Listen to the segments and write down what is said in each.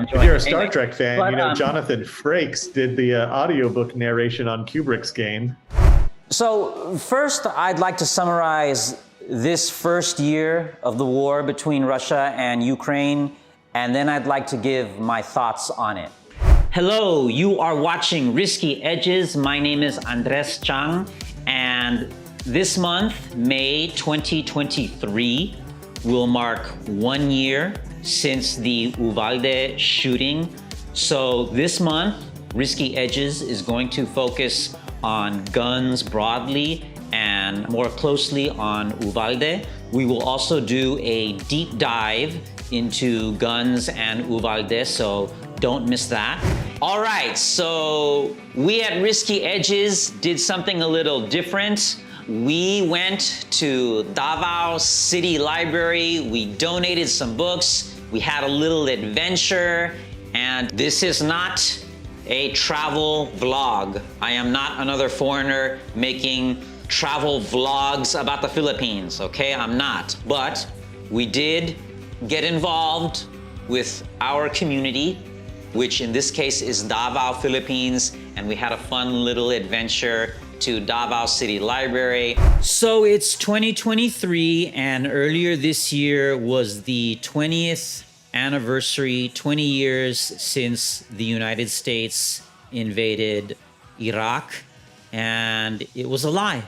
If you're a Star Anyway, Trek fan, but, Jonathan Frakes did the audiobook narration on Kubrick's game. So first, I'd like to summarize this first year of the war between Russia and Ukraine, and then I'd like to give my thoughts on it. Hello, you are watching Risky Edges. My name is Andres Chang, and this month, May 2023, will mark 1 year since the Uvalde shooting. So this month, Risky Edges is going to focus on guns broadly and more closely on Uvalde. We will also do a deep dive into guns and Uvalde, so don't miss that. All right, so we at Risky Edges did something a little different. We went to Davao City Library, we donated some books, we had a little adventure, and this is not a travel vlog. I am not another foreigner making travel vlogs about the Philippines, okay? I'm not. But we did get involved with our community, which in this case is Davao, Philippines, and we had a fun little adventure to Davao City Library. So it's 2023, and earlier this year was the 20th anniversary, 20 years since the United States invaded Iraq, and it was a lie.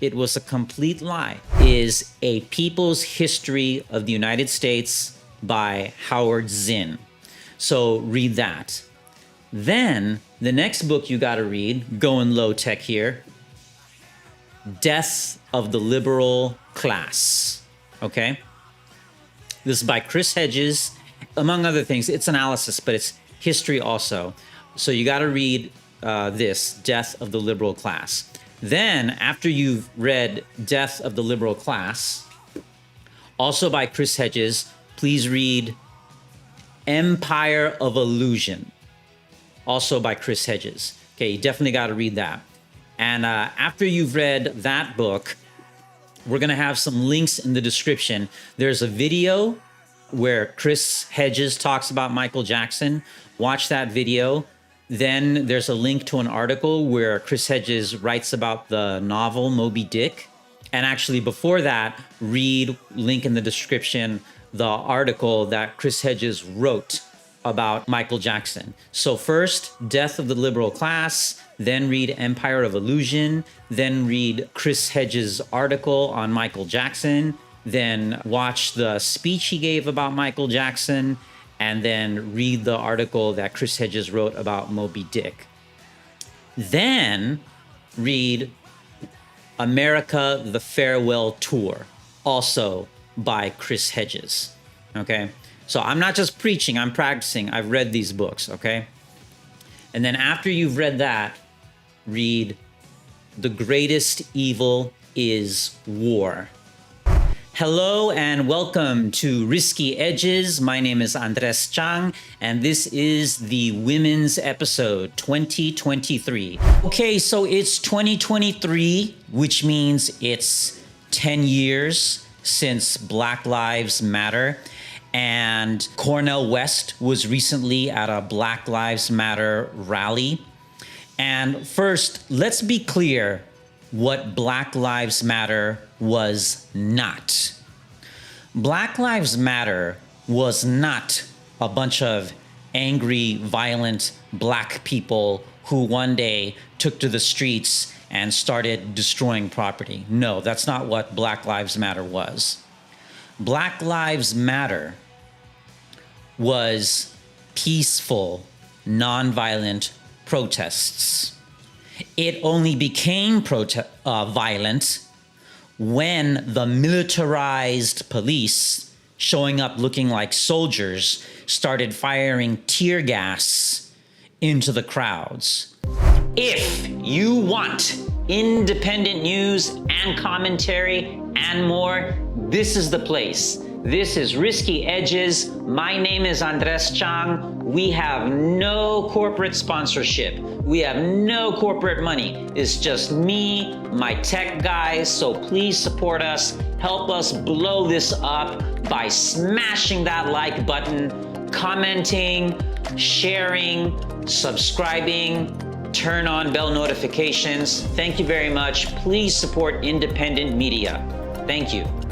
It was a complete lie. Is A People's History of the United States by Howard Zinn. So read that. Then the next book you gotta read, going low tech here, Death of the Liberal Class, okay? This is by Chris Hedges. Among other things, it's analysis, but it's history also. So you gotta read this, Death of the Liberal Class. Then, after you've read Death of the Liberal Class, also by Chris Hedges, please read Empire of Illusion, also by Chris Hedges. Okay, you definitely got to read that. And after you've read that book, we're going to have some links in the description. There's a video where Chris Hedges talks about Michael Jackson. Watch that video. Then there's a link to an article where Chris Hedges writes about the novel Moby Dick. And actually before that, read, link in the description, the article that Chris Hedges wrote about Michael Jackson. So first, Death of the Liberal Class, then read Empire of Illusion, then read Chris Hedges' article on Michael Jackson, then watch the speech he gave about Michael Jackson, and then read the article that Chris Hedges wrote about Moby Dick. Then read America, the Farewell Tour, also by Chris Hedges, okay? So I'm not just preaching, I'm practicing. I've read these books, okay? And then after you've read that, read The Greatest Evil is War. Hello and welcome to Risky Edges. My name is Andres Chang, and this is the women's episode 2023. Okay, so it's 2023, which means it's 10 years since Black Lives Matter. And Cornel West was recently at a Black Lives Matter rally. And first, let's be clear what Black Lives Matter was not. Black Lives Matter was not a bunch of angry, violent black people who one day took to the streets and started destroying property. No, that's not what Black Lives Matter was. Black Lives Matter was peaceful, nonviolent protests. It only became violent when the militarized police, showing up looking like soldiers, started firing tear gas into the crowds. If you want independent news and commentary and more, this is the place. This is Risky Edges. My name is Andres Chang. We have no corporate sponsorship. We have no corporate money. It's just me, my tech guys, so please support us. Help us blow this up by smashing that like button, commenting, sharing, subscribing, turn on bell notifications. Thank you very much. Please support independent media. Thank you.